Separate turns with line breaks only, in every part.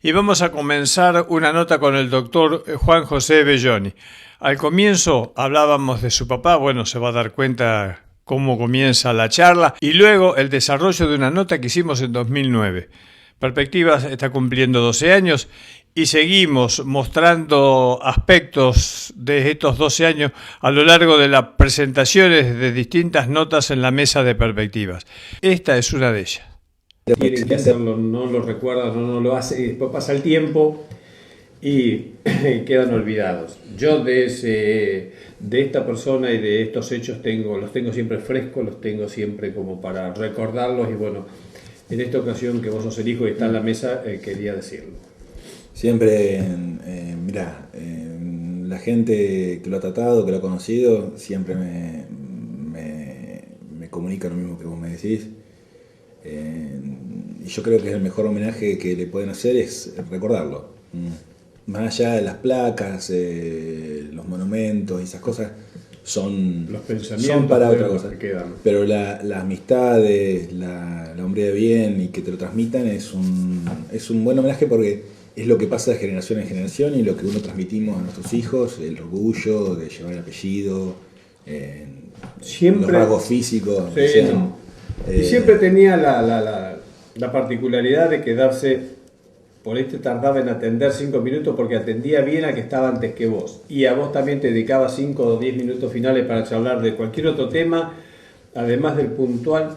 y vamos a comenzar una nota con el doctor Juan José Belloni. Al comienzo hablábamos de su papá, bueno, se va a dar cuenta cómo comienza la charla, y luego el desarrollo de una nota que hicimos en 2009. Perspectivas está cumpliendo 12 años y seguimos mostrando aspectos de estos 12 años a lo largo de las presentaciones de distintas notas en la mesa de Perspectivas. Esta es una de ellas.
Tienen que hacerlo, no lo recuerdan, no lo hace, y después pasa el tiempo y quedan olvidados. Yo de esta persona y de estos hechos los tengo siempre frescos, los tengo siempre como para recordarlos, y bueno, en esta ocasión que vos sos el hijo y está en la mesa, quería decirlo.
Siempre, la gente que lo ha tratado, que lo ha conocido, siempre me comunica lo mismo que vos me decís. Y yo creo que el mejor homenaje que le pueden hacer es recordarlo. Más allá de las placas, los monumentos y esas cosas, son para otra cosa. Pero las amistades, la hombría de bien y que te lo transmitan es un buen homenaje, porque es lo que pasa de generación en generación y lo que uno transmitimos a nuestros hijos, el orgullo de llevar el apellido,
siempre,
los rasgos físicos.
Sí, y siempre tenía la particularidad de quedarse, por ahí te tardaba en atender 5 minutos porque atendía bien al que estaba antes que vos, y a vos también te dedicaba 5 o 10 minutos finales para charlar de cualquier otro tema, además del puntual,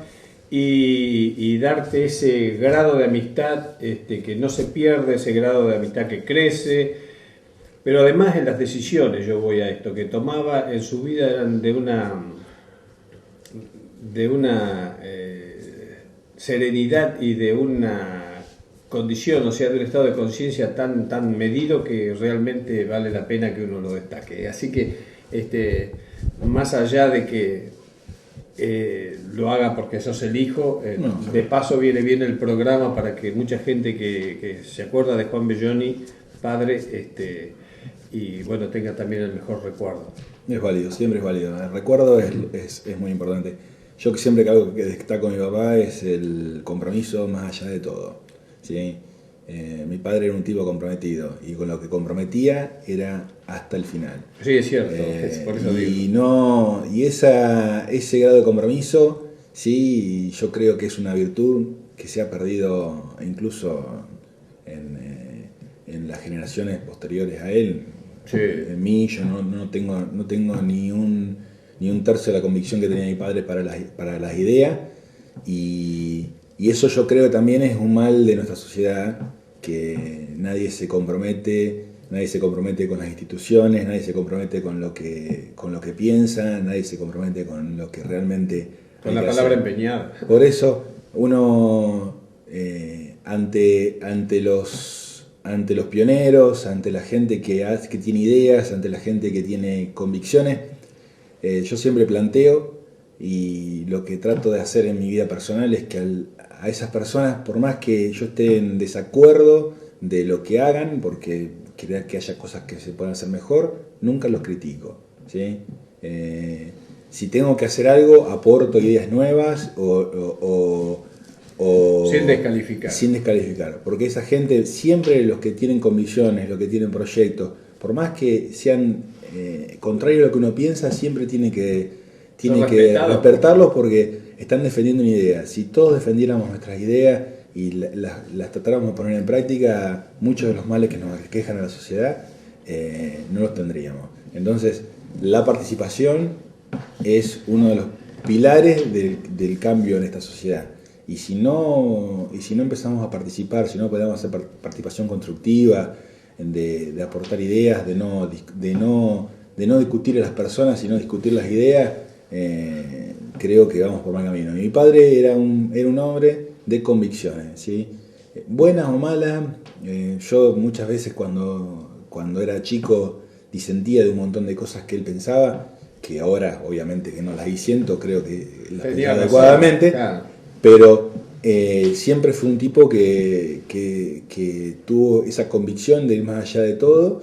y darte ese grado de amistad que no se pierde, ese grado de amistad que crece. Pero además en las decisiones, yo voy a esto, que tomaba en su vida, eran de una serenidad y de una condición, o sea, de un estado de conciencia tan medido, que realmente vale la pena que uno lo destaque. Así que, más allá de que lo haga porque sos el hijo, de paso viene bien el programa para que mucha gente que se acuerda de Juan Belloni, padre, y bueno, tenga también el mejor recuerdo.
Es válido, siempre es válido. El recuerdo es muy importante. Yo siempre que algo que destaco con mi papá es el compromiso más allá de todo, ¿sí? Mi padre era un tipo comprometido, y con lo que comprometía era hasta el final.
Sí, es cierto, por eso digo.
Y ese grado de compromiso, sí, yo creo que es una virtud que se ha perdido incluso en las generaciones posteriores a él.
Sí.
En mí, yo no tengo ni un tercio de la convicción que tenía mi padre para las ideas, y eso yo creo que también es un mal de nuestra sociedad, que nadie se compromete con las instituciones, nadie se compromete con lo que piensa, nadie se compromete con lo que realmente
con la palabra empeñada.
Por eso uno ante los pioneros, ante la gente que tiene ideas, ante la gente que tiene convicciones, yo siempre planteo, y lo que trato de hacer en mi vida personal es que a esas personas, por más que yo esté en desacuerdo de lo que hagan, porque creo que haya cosas que se puedan hacer mejor, nunca los critico, ¿sí? Si tengo que hacer algo, aporto ideas nuevas o sin descalificar, porque esa gente, siempre los que tienen convicciones, los que tienen proyectos, por más que sean contrario a lo que uno piensa, siempre tiene que respetarlos, porque están defendiendo una idea. Si todos defendiéramos nuestras ideas y las tratáramos de poner en práctica, muchos de los males que nos quejan a la sociedad no los tendríamos. Entonces, la participación es uno de los pilares del cambio en esta sociedad. Y si no empezamos a participar, si no podemos hacer participación constructiva, de aportar ideas, de no discutir a las personas, sino discutir las ideas, creo que vamos por mal camino. Mi padre era un hombre de convicciones, ¿sí? Buenas o malas. Yo muchas veces cuando era chico disentía de un montón de cosas que él pensaba, que ahora obviamente que no las disiento, creo que las pensaba adecuadamente, claro. Pero siempre fue un tipo que tuvo esa convicción de ir más allá de todo.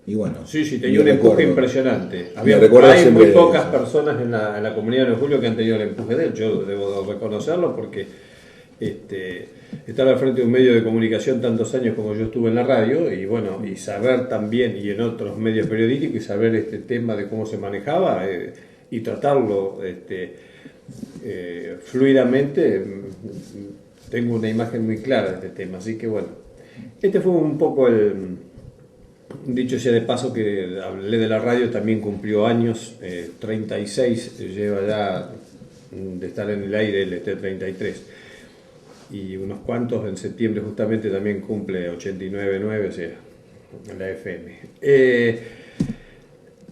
Y bueno,
sí, tenía un empuje impresionante. Hay muy pocas personas en la comunidad de 9 de julio que han tenido el empuje de él. Yo debo reconocerlo porque estar al frente de un medio de comunicación tantos años como yo estuve en la radio, y bueno, y saber también, y en otros medios periodísticos, y saber este tema de cómo se manejaba y tratarlo fluidamente, tengo una imagen muy clara de este tema. Así que bueno, este fue un poco dicho sea de paso que hablé de la radio, también cumplió años, 36 lleva ya de estar en el aire, el T33, y unos cuantos en septiembre justamente también cumple 89.9, o sea, en la FM.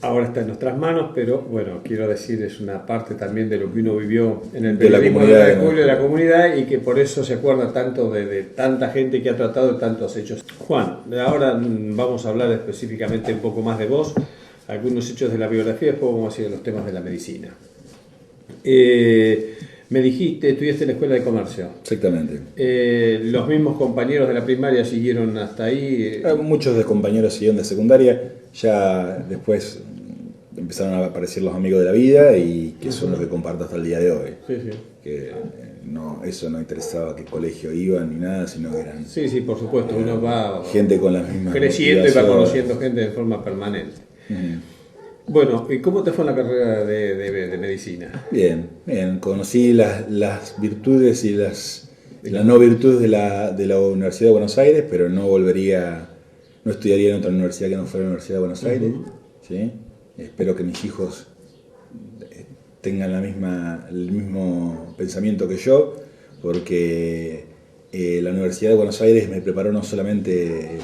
Ahora está en nuestras manos, pero bueno, quiero decir, es una parte también de lo que uno vivió en el periodismo de julio de la comunidad, y que por eso se acuerda tanto de tanta gente que ha tratado de tantos hechos. Juan, ahora vamos a hablar específicamente un poco más de vos, algunos hechos de la biografía, después vamos a ir a los temas de la medicina. Me dijiste, estudiaste en la Escuela de Comercio.
Exactamente.
¿Los mismos compañeros de la primaria siguieron hasta ahí?
Muchos de compañeros siguieron de secundaria, ya después empezaron a aparecer los amigos de la vida, y que son los que comparto hasta el día de hoy.
Sí, sí.
Que eso no interesaba qué colegio iban ni nada, sino que eran...
Sí, sí, por supuesto, uno va
gente con las mismas
creciendo y va conociendo gente de forma permanente. Bueno, ¿y cómo te fue en la carrera de medicina?
Bien, conocí las virtudes y las no virtudes de la Universidad de Buenos Aires, pero no estudiaría en otra universidad que no fuera la Universidad de Buenos Aires. ¿Sí? Espero que mis hijos tengan el mismo pensamiento que yo, porque la Universidad de Buenos Aires me preparó no solamente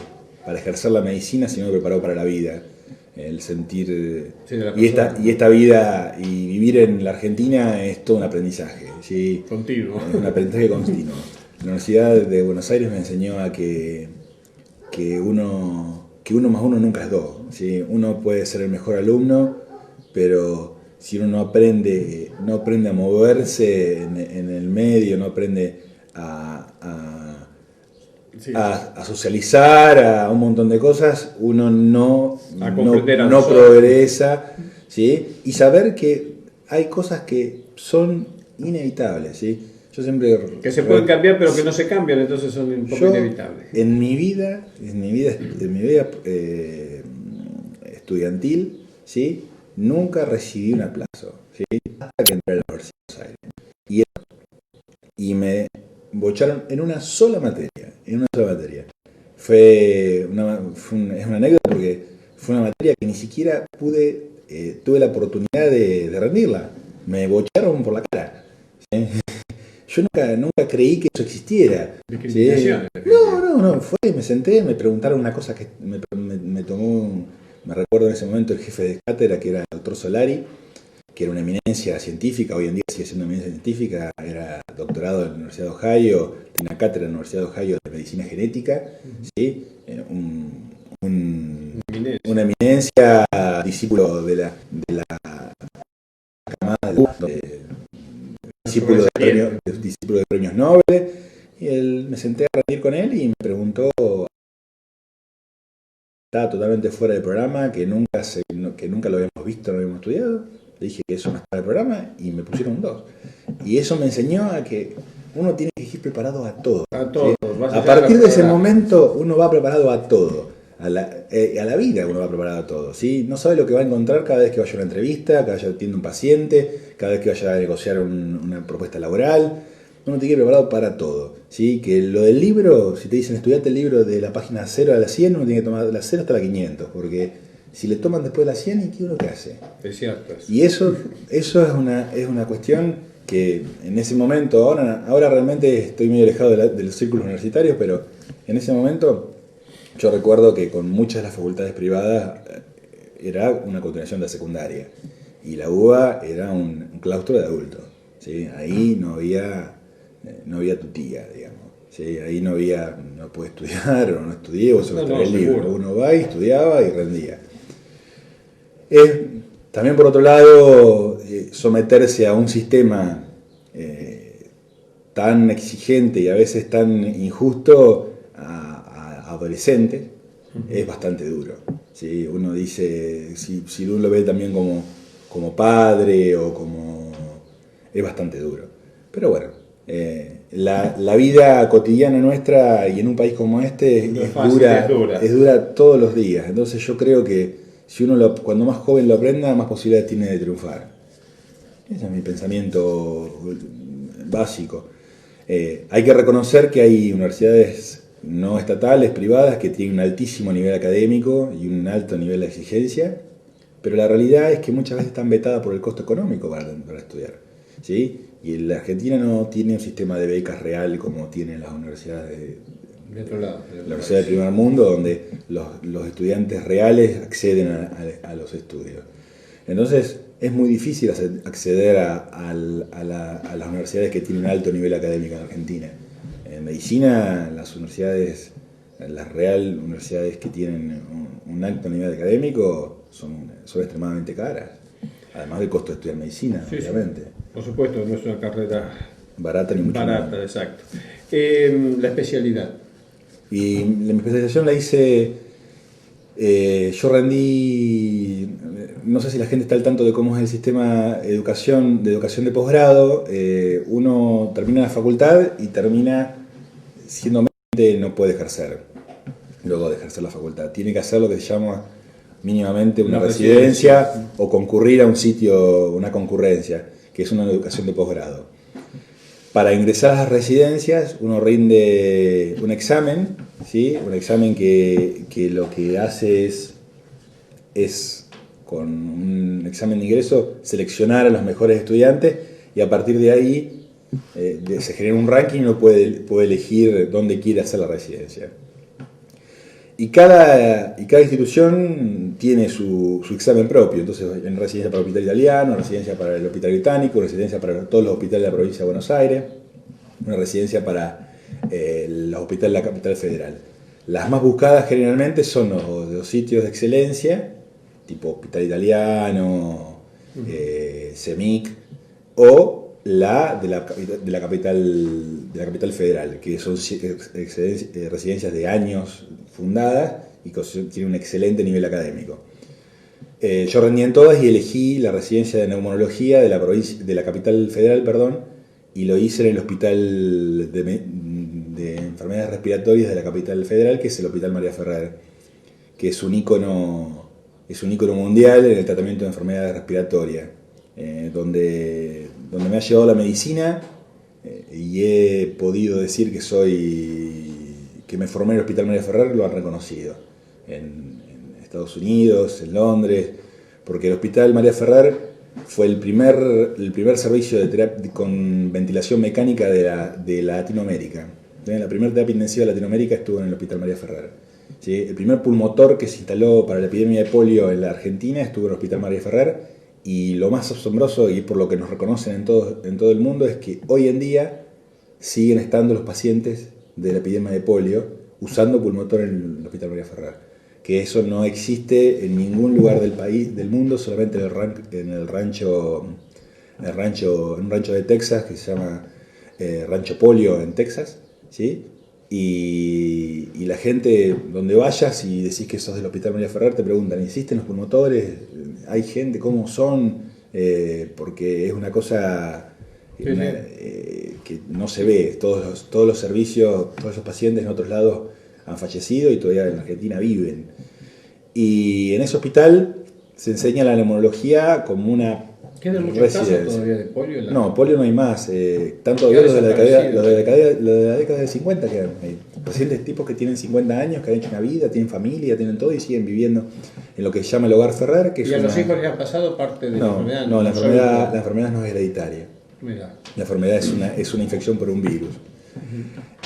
para ejercer la medicina, sino me preparó para la vida. El sentir y esta vida y vivir en la Argentina es todo un aprendizaje, ¿sí?
Continuo.
Un aprendizaje continuo. La Universidad de Buenos Aires me enseñó a que uno más uno nunca es dos, ¿sí? Uno puede ser el mejor alumno, pero si uno no aprende a moverse en el medio, no aprende a socializar, a un montón de cosas, uno no progresa, ¿sí? Y saber que hay cosas que son inevitables, ¿sí? Yo siempre...
Que se pueden cambiar, pero que no se cambian, entonces son un poco inevitables.
En mi vida estudiantil, ¿sí? Nunca recibí un aplauso, ¿sí? Hasta que entré a la Universidad de Buenos Aires. Y me bocharon en una sola materia. Es una anécdota porque fue una materia que ni siquiera tuve la oportunidad de rendirla. Me bocharon por la cara, ¿sí? Yo nunca creí que eso existiera.
¿Discriminación?
¿Sí? No, me senté, me preguntaron una cosa que me tomó, me recuerdo en ese momento el jefe de cátedra, que era el doctor Solari, que era una eminencia científica, hoy en día sigue siendo una eminencia científica, era doctorado en la Universidad de Ohio, tiene una cátedra en la Universidad de Ohio de medicina genética, ¿sí? Una eminencia, discípulo de la camada discípulo de premios Nobel, y me senté a reunir con él y me preguntó, estaba totalmente fuera del programa, que nunca lo habíamos visto, no lo habíamos estudiado. Le dije que eso no estaba en el programa y me pusieron un 2. Y eso me enseñó a que uno tiene que ir preparado a todo. ¿Sí? A partir de ese momento uno va preparado a todo. A la vida uno va preparado a todo, ¿sí? No sabe lo que va a encontrar cada vez que vaya a una entrevista, cada vez que atienda un paciente, cada vez que vaya a negociar una propuesta laboral. Uno tiene que ir preparado para todo, ¿sí? Que lo del libro, si te dicen estudiate el libro de la página 0 a la 100, uno tiene que tomar de la 0 hasta la 500, porque si le toman después de la 100, ¿y qué uno qué hace?
Es cierto.
Y eso es una cuestión que en ese momento, ahora realmente estoy muy alejado de los círculos universitarios, pero en ese momento yo recuerdo que con muchas de las facultades privadas era una continuación de la secundaria, y la UBA era un claustro de adultos, ¿sí? Ahí no había tutía, digamos, ¿sí? Ahí no puede estudiar o no estudié, o solo trae el libro. Uno va y estudiaba y rendía. También por otro lado, someterse a un sistema tan exigente y a veces tan injusto a adolescentes es bastante duro, ¿sí? Uno dice, si uno lo ve también como padre o como... es bastante duro. Pero bueno, la vida cotidiana nuestra y en un país como este es dura todos los días. Entonces yo creo que si uno cuando más joven lo aprenda, más posibilidades tiene de triunfar. Ese es mi pensamiento básico. Hay que reconocer que hay universidades no estatales, privadas, que tienen un altísimo nivel académico y un alto nivel de exigencia, pero la realidad es que muchas veces están vetadas por el costo económico para estudiar, ¿sí? Y la Argentina no tiene un sistema de becas real como tienen las universidades
de otro lado,
la universidad del primer mundo, donde los estudiantes reales acceden a los estudios. Entonces es muy difícil acceder a las universidades que tienen un alto nivel académico en Argentina. En medicina, las universidades, las real universidades que tienen un alto nivel académico son extremadamente caras. Además del costo de estudiar medicina,
sí,
obviamente.
Sí. Por supuesto, no es una carrera
barata ni mucho
barata,
menos.
Exacto. La especialidad.
Y mi especialización la hice, yo rendí, no sé si la gente está al tanto de cómo es el sistema de educación de posgrado. Uno termina la facultad y termina siendo médico, no puede ejercer luego de ejercer la facultad. Tiene que hacer lo que se llama mínimamente una residencia o concurrir a un sitio, una concurrencia, que es una educación de posgrado. Para ingresar a las residencias uno rinde un examen, ¿sí? Un examen que lo que hace es, con un examen de ingreso, seleccionar a los mejores estudiantes y a partir de ahí se genera un ranking y uno puede elegir dónde quiere hacer la residencia. Y cada institución tiene su examen propio. Entonces, en residencia para el Hospital Italiano, residencia para el Hospital Británico, residencia para todos los hospitales de la provincia de Buenos Aires, una residencia para los hospitales de la capital federal. Las más buscadas generalmente son los sitios de excelencia, tipo Hospital Italiano, CEMIC, o la de la capital federal, que son residencias de años fundadas y que tienen un excelente nivel académico. Yo rendí en todas y elegí la residencia de neumonología de la capital federal, y lo hice en el hospital de enfermedades respiratorias de la capital federal, que es el Hospital María Ferrer, que es un ícono mundial en el tratamiento de enfermedades respiratorias, donde me ha llevado la medicina, y he podido decir que me formé en el Hospital María Ferrer. Lo han reconocido en Estados Unidos, en Londres, porque el Hospital María Ferrer fue el primer servicio de terapia con ventilación mecánica de Latinoamérica. La primera terapia intensiva de Latinoamérica estuvo en el Hospital María Ferrer. ¿Sí? El primer pulmotor que se instaló para la epidemia de polio en la Argentina estuvo en el Hospital María Ferrer. Y lo más asombroso, y por lo que nos reconocen en todo el mundo, es que hoy en día siguen estando los pacientes de la epidemia de polio usando pulmotor en el Hospital María Ferrer. Que eso no existe en ningún lugar del mundo, solamente en un rancho de Texas que se llama Rancho Polio en Texas, ¿sí? Y la gente, donde vayas y decís que sos del Hospital María Ferrer, te preguntan, ¿existen los pulmotores? ¿Hay gente? ¿Cómo son? Porque es una cosa que no se ve. Todos los servicios, todos esos pacientes en otros lados han fallecido y todavía en Argentina viven. Y en ese hospital se enseña la neumonología como una
¿Quedan muchos casos todavía de polio?
No, polio no hay más. Tanto los de la década del 50 quedan ahí. Pacientes tipos que tienen 50 años, que han hecho una vida, tienen familia, tienen todo y siguen viviendo en lo que se llama el Hogar Ferrer. Que
¿Y a los hijos les ha pasado parte de la enfermedad?
No, la enfermedad no es hereditaria.
Mira.
La enfermedad es una infección por un virus.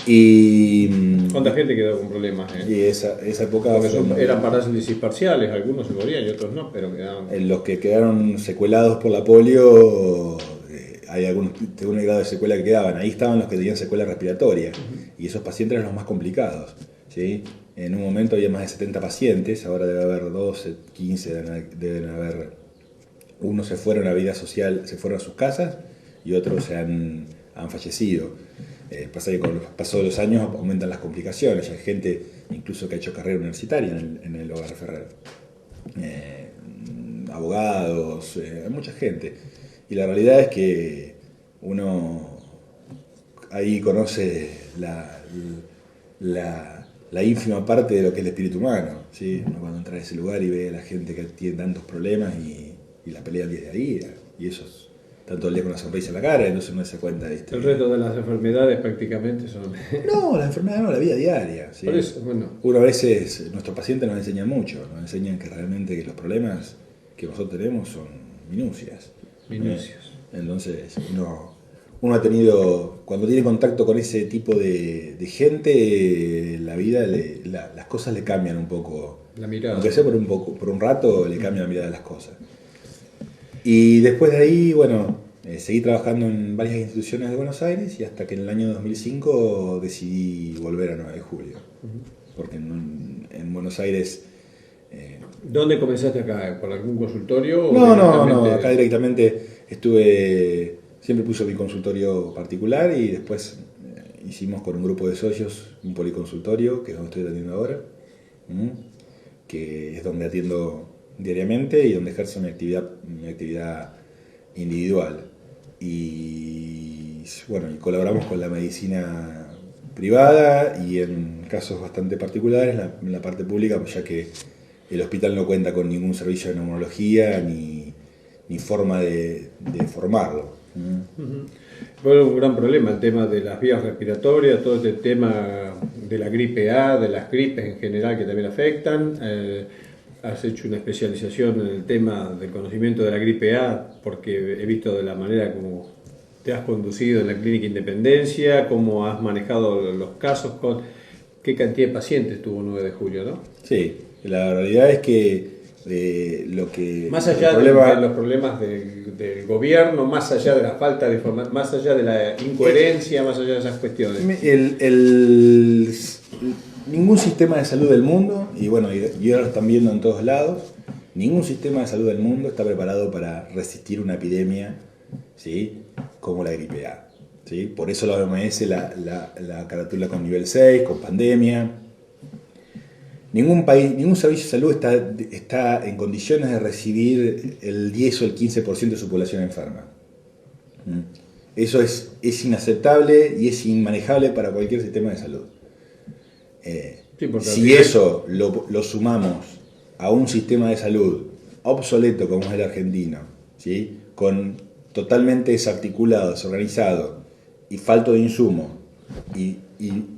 Y
¿cuánta gente quedó con problemas?
Y esa época
eran parálisis parciales, algunos se morían y otros no, pero quedaban.
En los que quedaron secuelados por la polio, hay algunos según el grado de secuela que quedaban. Ahí estaban los que tenían secuela respiratoria, y esos pacientes eran los más complicados, ¿sí? En un momento había más de 70 pacientes, ahora debe haber 12, 15, deben haber. Unos se fueron a la vida social, se fueron a sus casas, y otros han fallecido. Pasa que con el paso de los años aumentan las complicaciones. Hay gente incluso que ha hecho carrera universitaria en el Hogar Ferrer. Abogados, hay mucha gente. Y la realidad es que uno ahí conoce la ínfima parte de lo que es el espíritu humano, ¿sí? Uno cuando entra a ese lugar y ve a la gente que tiene tantos problemas y la pelea al día a día, y eso es tanto el día con una sonrisa en la cara, entonces uno se cuenta, ¿viste?
El resto de las enfermedades prácticamente son...
No, la enfermedad no, la vida diaria, ¿sí?
Por eso, bueno.
Uno a veces, nuestros pacientes nos enseñan mucho, nos enseñan que realmente que los problemas que nosotros tenemos son minucias.
Minucias.
Entonces, uno ha tenido, cuando tiene contacto con ese tipo de gente, la vida, las cosas le cambian un poco.
La mirada.
Aunque sea por un rato, le cambia la mirada de las cosas. Y después de ahí, bueno, seguí trabajando en varias instituciones de Buenos Aires y hasta que en el año 2005 decidí volver a 9 de julio. Porque en Buenos Aires...
¿Dónde comenzaste acá? ¿Por algún consultorio?
No, acá directamente siempre puse mi consultorio particular y después hicimos con un grupo de socios un policonsultorio, que es donde estoy atendiendo ahora, que es donde atiendo diariamente y donde ejerzo mi actividad individual. Y bueno, y colaboramos con la medicina privada y en casos bastante particulares en la parte pública, pues ya que el hospital no cuenta con ningún servicio de neumología ni forma de formarlo.
Bueno, un gran problema el tema de las vías respiratorias, todo este tema de la gripe A, de las gripes en general que también afectan. Has hecho una especialización en el tema del conocimiento de la gripe A porque he visto de la manera como te has conducido en la Clínica Independencia, cómo has manejado los casos, con qué cantidad de pacientes tuvo 9 de julio, ¿no?
Sí, la realidad es que lo que...
Más allá de los problemas del gobierno, más allá de la falta de información, más allá de la incoherencia, más allá de esas cuestiones.
Ningún sistema de salud del mundo, y bueno, y ahora lo están viendo en todos lados, ningún sistema de salud del mundo está preparado para resistir una epidemia, ¿sí?, como la gripe A, ¿sí? Por eso la OMS la caratula con nivel 6, con pandemia. Ningún servicio de salud está en condiciones de recibir el 10 o el 15% de su población enferma. Eso es inaceptable y es inmanejable para cualquier sistema de salud. Si eso lo sumamos a un sistema de salud obsoleto como es el argentino, ¿sí?, totalmente desarticulado, desorganizado y falto de insumo, y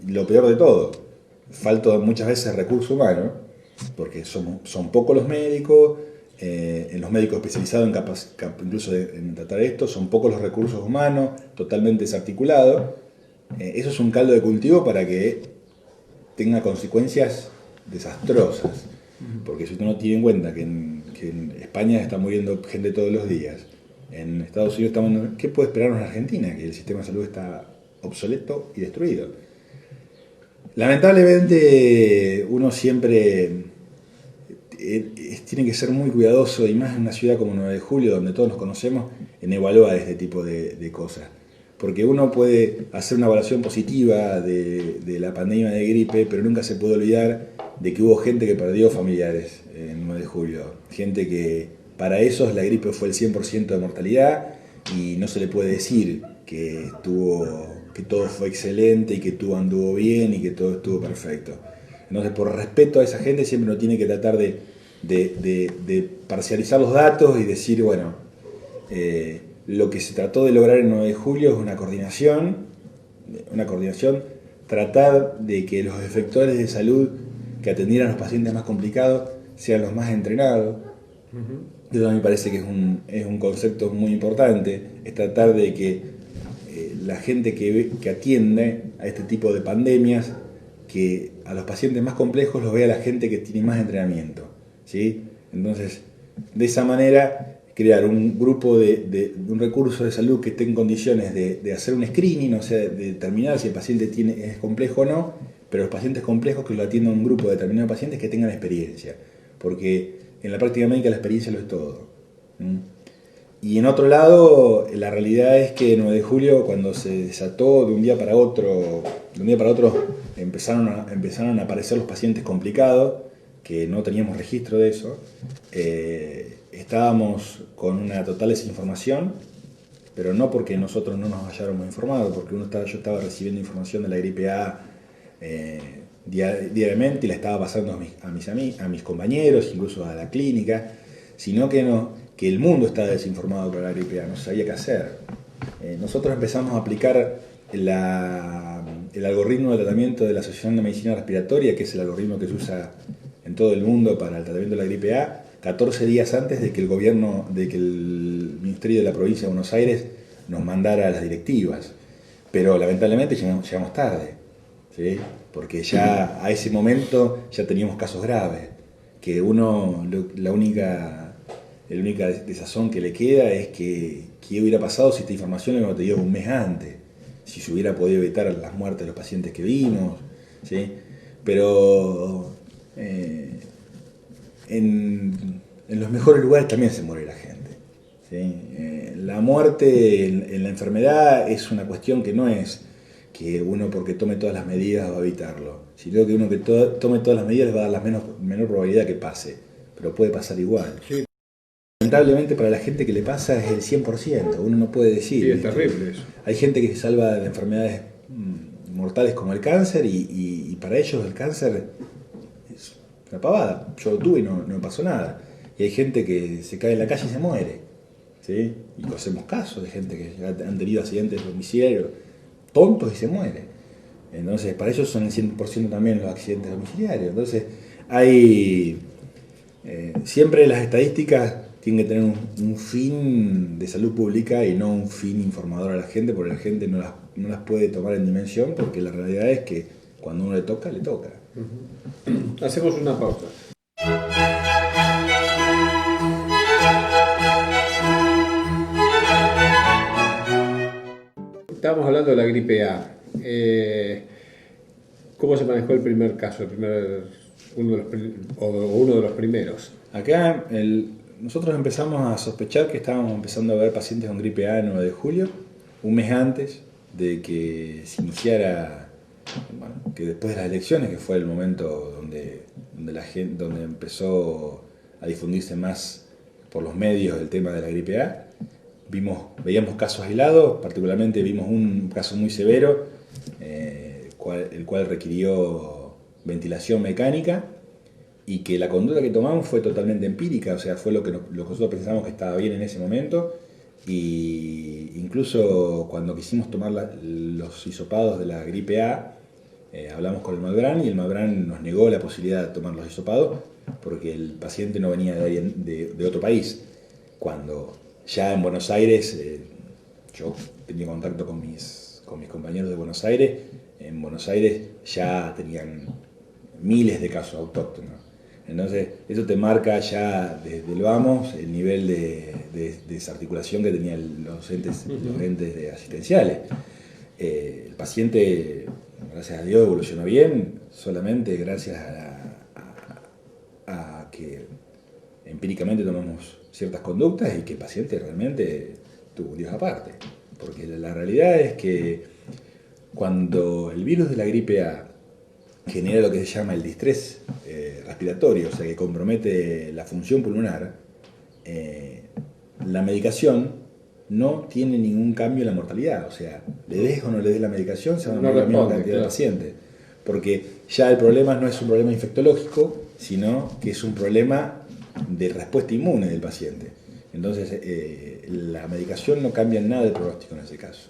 lo peor de todo, falta muchas veces recurso humano, porque son pocos los médicos, en los médicos especializados incluso en tratar esto, son pocos los recursos humanos, totalmente desarticulado. Eso es un caldo de cultivo para que tenga consecuencias desastrosas, porque si uno no tiene en cuenta que en España está muriendo gente todos los días, en Estados Unidos estamos... ¿Qué puede esperarnos en Argentina? Que el sistema de salud está obsoleto y destruido. Lamentablemente uno siempre tiene que ser muy cuidadoso, y más en una ciudad como 9 de Julio, donde todos nos conocemos, en evaluar este tipo de cosas. Porque uno puede hacer una evaluación positiva de la pandemia de gripe, pero nunca se puede olvidar de que hubo gente que perdió familiares en 9 de julio. Gente que para esos la gripe fue el 100% de mortalidad y no se le puede decir que todo fue excelente y que todo anduvo bien y que todo estuvo perfecto. Entonces, por respeto a esa gente, siempre uno tiene que tratar de parcializar los datos y decir, bueno, lo que se trató de lograr en 9 de julio es una coordinación, tratar de que los efectores de salud que atendieran a los pacientes más complicados sean los más entrenados. Eso a mí me parece que es un concepto muy importante, es tratar de que la gente que atiende a este tipo de pandemias, que a los pacientes más complejos los vea la gente que tiene más entrenamiento, ¿sí? Entonces, de esa manera, crear un grupo de un recurso de salud que esté en condiciones de hacer un screening, o sea, de determinar si el paciente es complejo o no, pero los pacientes complejos que lo atiendan un grupo determinado de pacientes que tengan experiencia, porque en la práctica médica la experiencia lo es todo. Y en otro lado, la realidad es que 9 de julio, cuando se desató de un día para otro empezaron a aparecer los pacientes complicados, que no teníamos registro de eso. Estábamos con una total desinformación pero no porque nosotros no nos hayáramos informado, porque yo estaba recibiendo información de la gripe A diariamente y la estaba pasando a mis compañeros, incluso a la clínica, sino que el mundo estaba desinformado con la gripe A, no sabía qué hacer. Nosotros empezamos a aplicar el algoritmo de tratamiento de la Asociación de Medicina Respiratoria, que es el algoritmo que se usa en todo el mundo para el tratamiento de la gripe A, 14 días antes de que el Ministerio de la Provincia de Buenos Aires nos mandara las directivas. Pero lamentablemente llegamos tarde, ¿sí? Porque ya a ese momento ya teníamos casos graves, que la única desazón que le queda es que qué hubiera pasado si esta información le hubiera tenido un mes antes, si se hubiera podido evitar las muertes de los pacientes que vimos, ¿sí? Pero en los mejores lugares también se muere la gente, ¿sí? La muerte en la enfermedad es una cuestión que no es que uno porque tome todas las medidas va a evitarlo, sino que uno que tome todas las medidas le va a dar la menor probabilidad que pase, pero puede pasar igual. Sí. Lamentablemente para la gente que le pasa es el 100%, uno no puede decir.
Sí, es terrible eso.
Hay gente que se salva de enfermedades mortales como el cáncer y para ellos el cáncer es una pavada. Yo lo tuve y no me pasó nada. Y hay gente que se cae en la calle y se muere, ¿sí? Y conocemos casos de gente que han tenido accidentes domiciliarios tontos y se muere. Entonces, para ellos son el 100% también los accidentes domiciliarios. Entonces, siempre las estadísticas tienen que tener un fin de salud pública y no un fin informador a la gente, porque la gente no las puede tomar en dimensión, porque la realidad es que cuando uno le toca, le toca.
Hacemos una pausa. Estábamos hablando de la gripe A. ¿Cómo se manejó el primer caso, uno de los primeros?
Acá nosotros empezamos a sospechar que estábamos empezando a ver pacientes con gripe A el 9 de julio, un mes antes de que se iniciara, que después de las elecciones, que fue el momento donde empezó a difundirse más por los medios el tema de la gripe A. Veíamos casos aislados, particularmente vimos un caso muy severo, el cual requirió ventilación mecánica, y que la conducta que tomamos fue totalmente empírica, o sea, fue lo que nosotros pensamos que estaba bien en ese momento, y incluso cuando quisimos tomar los hisopados de la gripe A, hablamos con el Malbrán y el Malbrán nos negó la posibilidad de tomar los hisopados porque el paciente no venía de otro país. Cuando ya en Buenos Aires, yo tenía contacto con mis compañeros de Buenos Aires, en Buenos Aires ya tenían miles de casos autóctonos. Entonces, eso te marca ya desde el vamos el nivel de desarticulación que tenían los entes asistenciales. El paciente, gracias a Dios, evolucionó bien, solamente gracias a que empíricamente tomamos ciertas conductas y que el paciente realmente tuvo un Dios aparte. Porque la realidad es que cuando el virus de la gripe A genera lo que se llama el distrés respiratorio, o sea que compromete la función pulmonar, la medicación no tiene ningún cambio en la mortalidad. O sea, le des o no le des la medicación, se van a morir la misma cantidad de pacientes. Porque ya el problema no es un problema infectológico, sino que es un problema de respuesta inmune del paciente. Entonces, la medicación no cambia en nada el pronóstico en ese caso.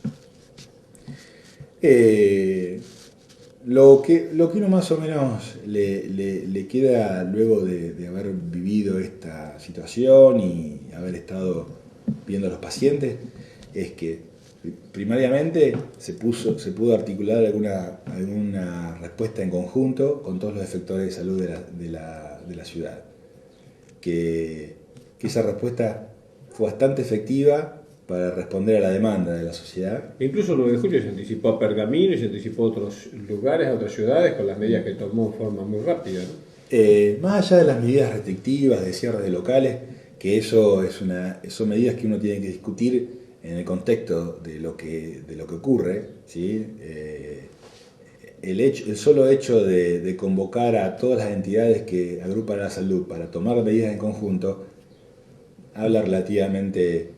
Lo que uno más o menos le queda luego de haber vivido esta situación y haber estado viendo a los pacientes es que primariamente se pudo articular alguna respuesta en conjunto con todos los efectores de salud de la ciudad. Que esa respuesta fue bastante efectiva para responder a la demanda de la sociedad.
Incluso el 9 de julio se anticipó a Pergamino y se anticipó a otros lugares, a otras ciudades, con las medidas que tomó en forma muy rápida, ¿no?
Más allá de las medidas restrictivas, de cierres de locales, que son medidas que uno tiene que discutir en el contexto de lo que ocurre, ¿sí? El solo hecho de convocar a todas las entidades que agrupan la salud para tomar medidas en conjunto habla relativamente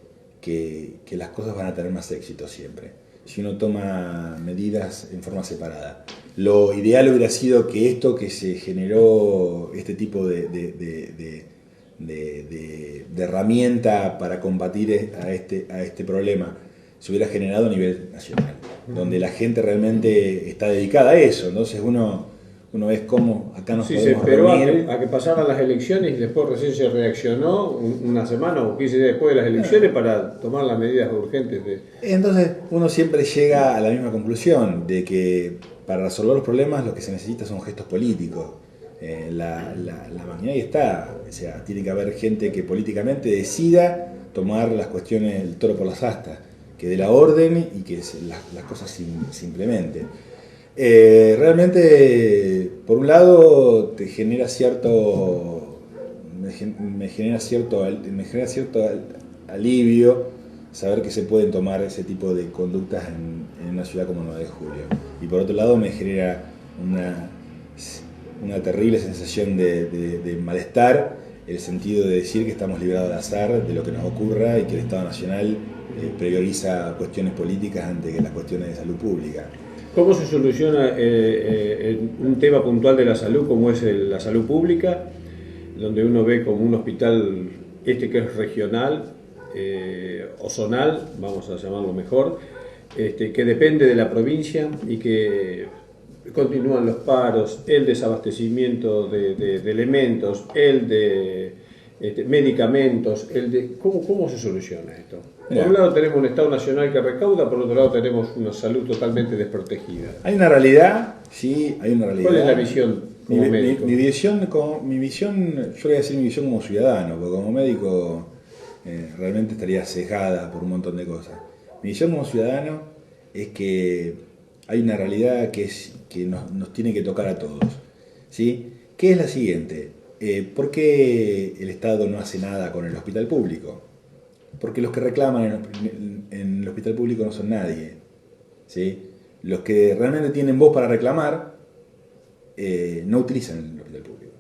que las cosas van a tener más éxito siempre, si uno toma medidas en forma separada. Lo ideal hubiera sido que esto que se generó, este tipo de herramienta para combatir a este problema, se hubiera generado a nivel nacional, donde la gente realmente está dedicada a eso. Entonces uno ve cómo acá nos podemos
se esperó
reunir.
a que pasaran las elecciones y después recién se reaccionó una semana o 15 días después de las elecciones para tomar las medidas urgentes.
Entonces uno siempre llega a la misma conclusión, de que para resolver los problemas lo que se necesita son gestos políticos. La maquinaria está, o sea, tiene que haber gente que políticamente decida tomar las cuestiones del toro por las astas, que dé la orden y que las cosas se implementen. Realmente, por un lado, me genera cierto alivio saber que se pueden tomar ese tipo de conductas en una ciudad como 9 de Julio. Y por otro lado, me genera una terrible sensación de malestar, el sentido de decir que estamos librados de azar de lo que nos ocurra y que el Estado Nacional prioriza cuestiones políticas antes que las cuestiones de salud pública.
¿Cómo se soluciona un tema puntual de la salud como es la salud pública, donde uno ve como un hospital que es regional o zonal, vamos a llamarlo mejor, que depende de la provincia y que continúan los paros, el desabastecimiento de elementos, el de medicamentos, ¿cómo se soluciona esto? Por un lado tenemos un Estado Nacional que recauda, por otro lado tenemos una salud totalmente desprotegida.
Hay una realidad, sí, hay una realidad.
¿Cuál es la visión como médico?
Mi visión, yo voy a decir mi visión como ciudadano, porque como médico realmente estaría cejada por un montón de cosas. Mi visión como ciudadano es que hay una realidad que nos tiene que tocar a todos, ¿sí? Que es la siguiente. ¿Por qué el Estado no hace nada con el hospital público? Porque los que reclaman en el hospital público no son nadie, ¿sí? Los que realmente tienen voz para reclamar no utilizan el hospital público.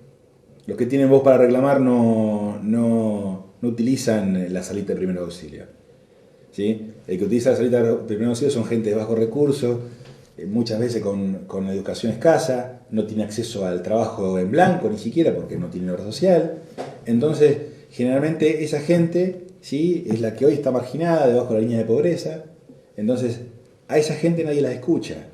Los que tienen voz para reclamar no utilizan la salita de primer auxilio, ¿sí? El que utiliza la salita de primer auxilio son gente de bajos recursos, muchas veces con educación escasa, no tiene acceso al trabajo en blanco ni siquiera porque no tiene obra social. Entonces, generalmente esa gente, ¿sí?, es la que hoy está marginada debajo de la línea de pobreza. Entonces, a esa gente nadie la escucha,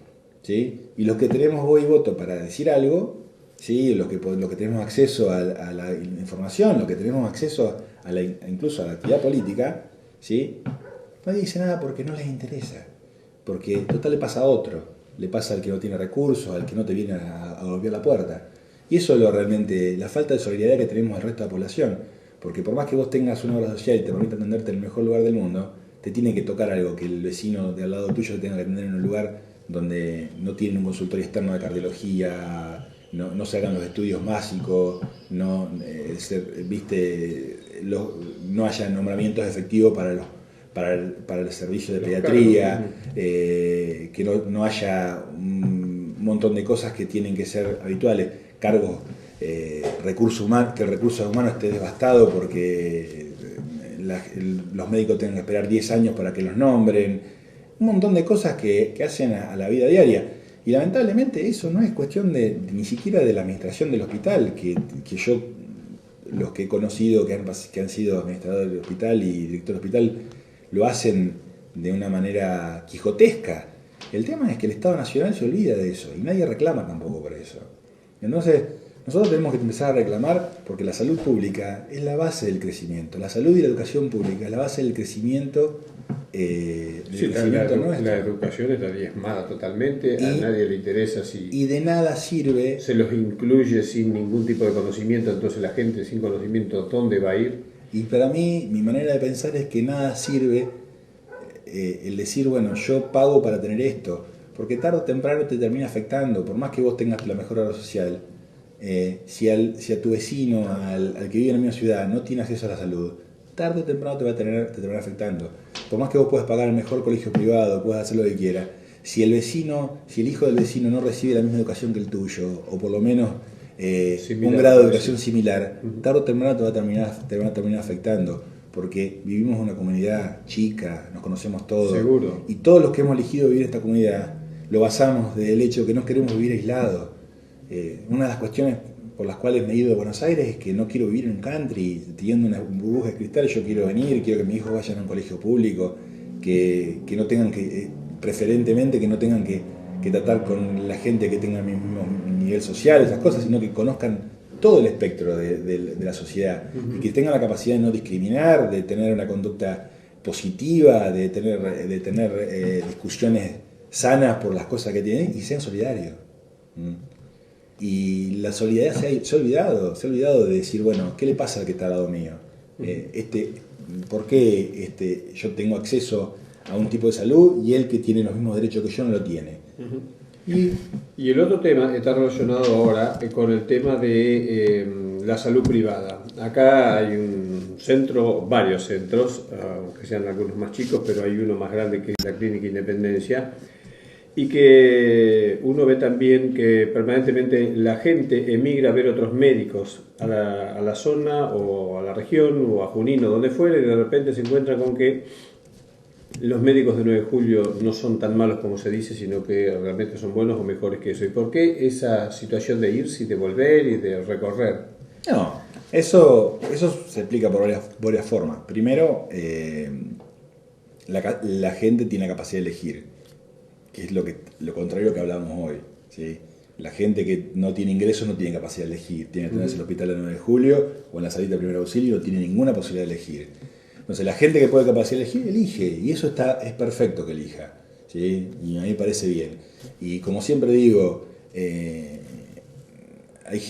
¿sí? Y los que tenemos voz y voto para decir algo, ¿sí?, los que tenemos acceso a la información, los que tenemos acceso incluso a la actividad política, ¿sí?, nadie dice nada porque no les interesa. Porque total le pasa a otro, le pasa al que no tiene recursos, al que no te viene a golpear la puerta. Y eso es realmente la falta de solidaridad que tenemos el resto de la población. Porque por más que vos tengas una obra social y te permita atenderte en el mejor lugar del mundo, te tiene que tocar algo, que el vecino de al lado tuyo te tenga que atender en un lugar donde no tiene un consultorio externo de cardiología, no se hagan los estudios básicos, no haya nombramientos efectivos para el servicio de pediatría, que no haya un montón de cosas que tienen que ser habituales, cargos, que el recurso humano esté devastado porque los médicos tengan que esperar 10 años para que los nombren, un montón de cosas que hacen a la vida diaria. Y lamentablemente eso no es cuestión ni siquiera de la administración del hospital, que yo, los que he conocido que han sido administradores del hospital y director del hospital, lo hacen de una manera quijotesca. El tema es que el Estado Nacional se olvida de eso y nadie reclama tampoco por eso. Entonces, nosotros tenemos que empezar a reclamar porque la salud pública es la base del crecimiento. La salud y la educación pública es la base del crecimiento, nuestro.
La educación está diezmada totalmente, a nadie le interesa
y de nada sirve.
Se los incluye sin ningún tipo de conocimiento, entonces la gente sin conocimiento, ¿dónde va a ir?
Y para mí, mi manera de pensar es que nada sirve el decir, bueno, yo pago para tener esto, porque tarde o temprano te termina afectando, por más que vos tengas la mejor obra social. Si a tu vecino, al que vive en la misma ciudad, no tiene acceso a la salud, tarde o temprano te termina afectando. Por más que vos puedas pagar el mejor colegio privado, puedas hacer lo que quieras, si el hijo del vecino no recibe la misma educación que el tuyo, o por lo menos un grado de educación similar, tarde o temprano te va a terminar afectando. porque vivimos en una comunidad chica, nos conocemos todos.
Seguro.
Y todos los que hemos elegido vivir en esta comunidad lo basamos del hecho de que no queremos vivir aislados. Una de las cuestiones por las cuales me he ido de Buenos Aires es que no quiero vivir en un country, teniendo una burbuja de cristal. Yo quiero venir, quiero que mis hijos vayan a un colegio público, que no tengan que, preferentemente, que no tengan que tratar con la gente que tenga el mismo nivel social, esas cosas, sino que conozcan todo el espectro de la sociedad y que tengan la capacidad de no discriminar, de tener una conducta positiva, de tener discusiones sanas por las cosas que tienen y sean solidarios. Y la solidaridad se ha olvidado de decir, bueno, ¿qué le pasa al que está al lado mío? ¿Por qué yo tengo acceso a un tipo de salud y él que tiene los mismos derechos que yo no lo tiene?
Y el otro tema está relacionado ahora con el tema de la salud privada. Acá hay un centro, varios centros, aunque sean algunos más chicos, pero hay uno más grande que es la Clínica Independencia, y que uno ve también que permanentemente la gente emigra a ver otros médicos a la zona o a la región o a Junín o donde fuera, y de repente se encuentra con que los médicos de 9 de julio no son tan malos como se dice, sino que realmente son buenos o mejores que eso. ¿Y por qué esa situación de irse y de volver y de recorrer?
No, eso se explica por varias formas. Primero, la gente tiene la capacidad de elegir, que es lo contrario que hablábamos hoy, ¿sí? La gente que no tiene ingresos no tiene capacidad de elegir, tiene que tenerse en el hospital el 9 de julio o en la salita de primer auxilio, no tiene ninguna posibilidad de elegir. Entonces la gente que puede capacidad de elegir, elige, y eso es perfecto que elija, ¿sí? Y a mí me parece bien. Y como siempre digo,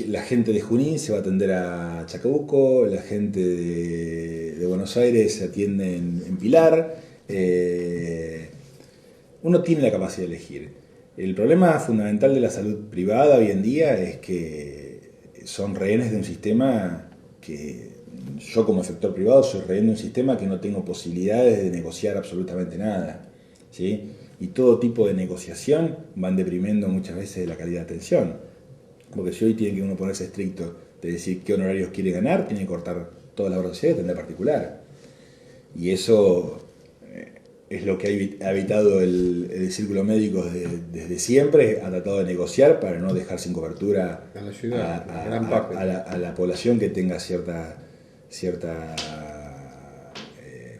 la gente de Junín se va a atender a Chacabuco, la gente de Buenos Aires se atiende en Pilar. Uno tiene la capacidad de elegir. El problema fundamental de la salud privada hoy en día es que son rehenes de un sistema que... Yo como sector privado soy rehén de un sistema que no tengo posibilidades de negociar absolutamente nada, ¿sí? Y todo tipo de negociación van deprimiendo muchas veces la calidad de atención. Porque si hoy tiene que uno ponerse estricto de decir qué honorarios quiere ganar, tiene que cortar toda la obra social y atender particular. Y eso es lo que ha evitado el círculo médico desde siempre, ha tratado de negociar para no dejar sin cobertura
a la ciudad,
a la población que tenga cierta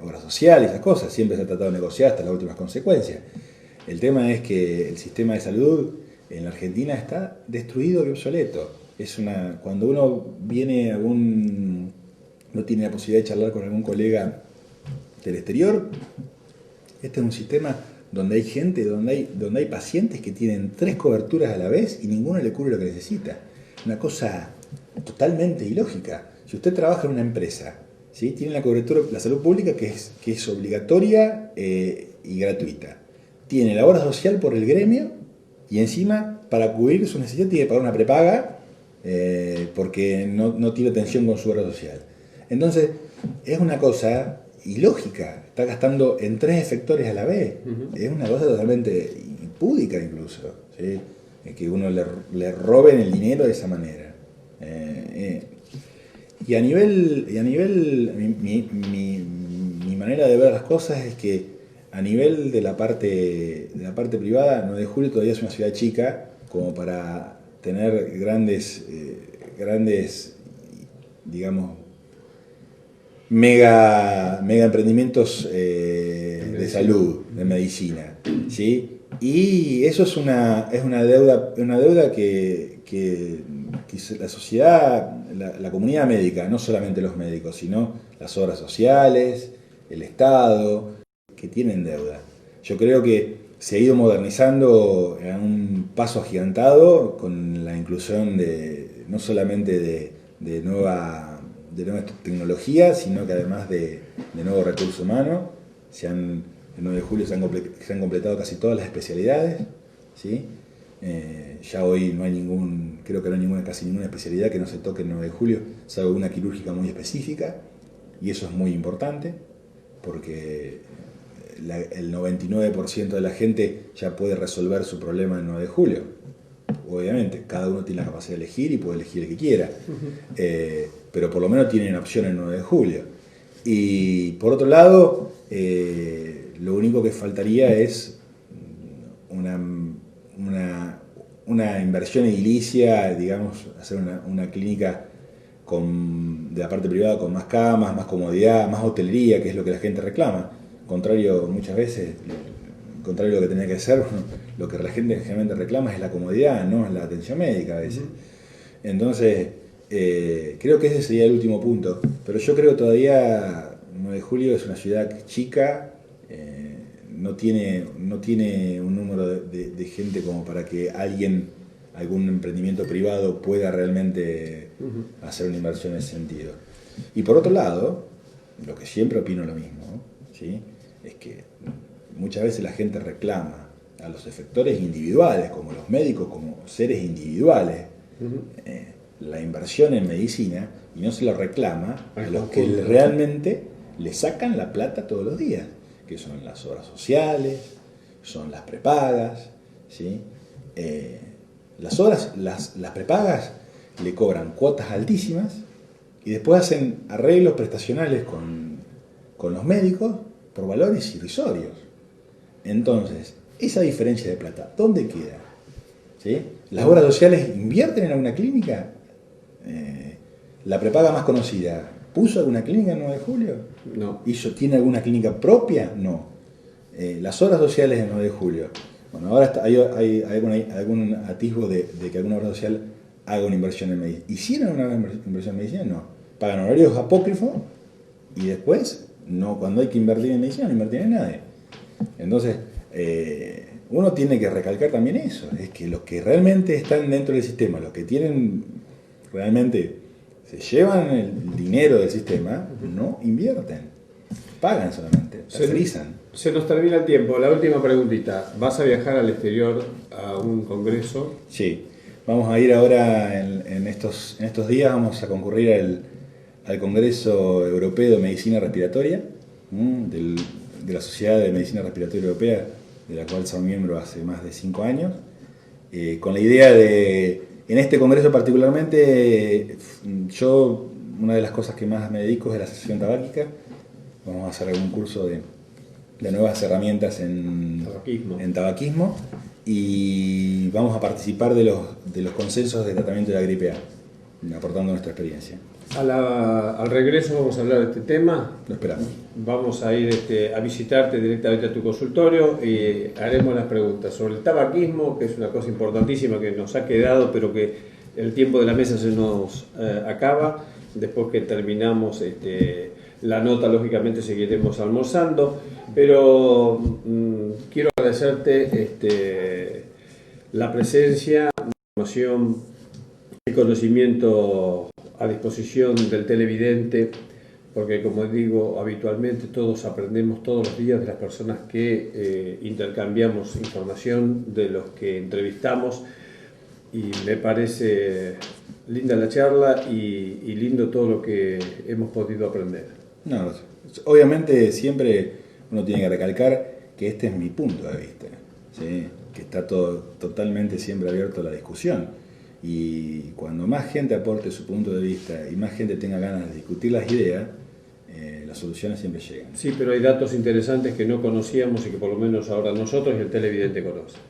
obra social y esas cosas. Siempre se ha tratado de negociar hasta las últimas consecuencias. El tema es que el sistema de salud en la Argentina está destruido y obsoleto. Cuando uno viene no tiene la posibilidad de charlar con algún colega del exterior, este es un sistema donde hay gente, donde hay pacientes que tienen 3 coberturas a la vez y ninguno le cubre lo que necesita. Una cosa totalmente ilógica. Si usted trabaja en una empresa, ¿sí? Tiene la cobertura, la salud pública que es obligatoria y gratuita. Tiene la obra social por el gremio y encima para cubrir su necesidad tiene que pagar una prepaga porque no tiene atención con su obra social. Entonces es una cosa ilógica. Está gastando en 3 efectores a la vez. Es una cosa totalmente impúdica incluso, ¿sí? Que uno le roben el dinero de esa manera. Y a nivel mi manera de ver las cosas es que a nivel de la parte privada, 9 de julio todavía es una ciudad chica como para tener grandes digamos, mega emprendimientos de salud, de medicina, ¿sí? Y eso es una deuda que la sociedad, la comunidad médica, no solamente los médicos, sino las obras sociales, el Estado, que tienen deuda. Yo creo que se ha ido modernizando a un paso agigantado con la inclusión no solamente de nuevas tecnologías, sino que además de nuevo recurso humano. El 9 de julio se han completado casi todas las especialidades, ¿sí? Ya hoy no hay creo que no hay casi ninguna especialidad que no se toque el 9 de julio, salvo una quirúrgica muy específica, y eso es muy importante, porque el 99% de la gente ya puede resolver su problema el 9 de julio. Obviamente, cada uno tiene la capacidad de elegir y puede elegir el que quiera, pero por lo menos tienen opción el 9 de julio. Y por otro lado, lo único que faltaría es una inversión edilicia, digamos, hacer una clínica de la parte privada con más camas, más comodidad, más hotelería, que es lo que la gente reclama. Muchas veces, contrario a lo que tenía que ser, lo que la gente generalmente reclama es la comodidad, no es la atención médica a veces. Entonces, creo que ese sería el último punto. Pero yo creo que todavía 9 de julio es una ciudad chica, no tiene un número de gente como para que algún emprendimiento privado pueda realmente hacer una inversión en ese sentido. Y por otro lado, lo que siempre opino lo mismo, ¿sí? Es que muchas veces la gente reclama a los efectores individuales, como los médicos, como seres individuales, la inversión en medicina, y no se lo reclama a los que realmente le sacan la plata todos los días, que son las obras sociales, son las prepagas, ¿sí? Las prepagas le cobran cuotas altísimas y después hacen arreglos prestacionales con los médicos por valores irrisorios. Entonces, esa diferencia de plata, ¿dónde queda? ¿Sí? ¿Las obras sociales invierten en alguna clínica? La prepaga más conocida, ¿puso alguna clínica en 9 de julio?
No.
¿Tiene alguna clínica propia? No. Las obras sociales en 9 de julio. Bueno, ahora hay algún atisbo de que alguna obra social haga una inversión en medicina. ¿Hicieron una inversión en medicina? No. Pagan horarios apócrifos y después, cuando hay que invertir en medicina, no invertir en nadie. Entonces, uno tiene que recalcar también eso, es que los que realmente están dentro del sistema, los que tienen realmente, se llevan el dinero del sistema, no invierten, pagan solamente, tercerizan.
Se nos termina el tiempo. La última preguntita. ¿Vas a viajar al exterior a un congreso?
Sí, vamos a ir ahora en estos días, vamos a concurrir al Congreso Europeo de Medicina Respiratoria, de la Sociedad de Medicina Respiratoria Europea, de la cual soy miembro hace más de 5 años, con la idea de, en este congreso particularmente, una de las cosas que más me dedico es la asociación tabáquica. Vamos a hacer algún curso de nuevas herramientas en tabaquismo y vamos a participar de los consensos de tratamiento de la gripe A, aportando nuestra experiencia.
Al regreso vamos a hablar de este tema.
Lo esperamos.
Vamos a ir a visitarte directamente a tu consultorio y haremos las preguntas sobre el tabaquismo, que es una cosa importantísima que nos ha quedado, pero que el tiempo de la mesa se nos acaba. Después que terminamos la nota, lógicamente seguiremos almorzando, pero quiero agradecerte la presencia, la información, el conocimiento a disposición del televidente, porque como digo habitualmente, todos aprendemos todos los días de las personas que intercambiamos información, de los que entrevistamos, y me parece linda la charla y lindo todo lo que hemos podido aprender.
No, obviamente siempre uno tiene que recalcar que este es mi punto de vista, ¿sí? Que está totalmente siempre abierto a la discusión. Y cuando más gente aporte su punto de vista y más gente tenga ganas de discutir las ideas, las soluciones siempre llegan.
Sí, pero hay datos interesantes que no conocíamos y que por lo menos ahora nosotros y el televidente conocen.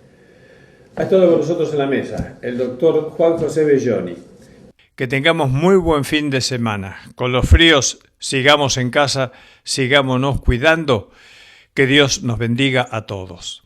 Ha estado con nosotros en la mesa el doctor Juan José Belloni.
Que tengamos muy buen fin de semana. Con los fríos, sigamos en casa, sigámonos cuidando. Que Dios nos bendiga a todos.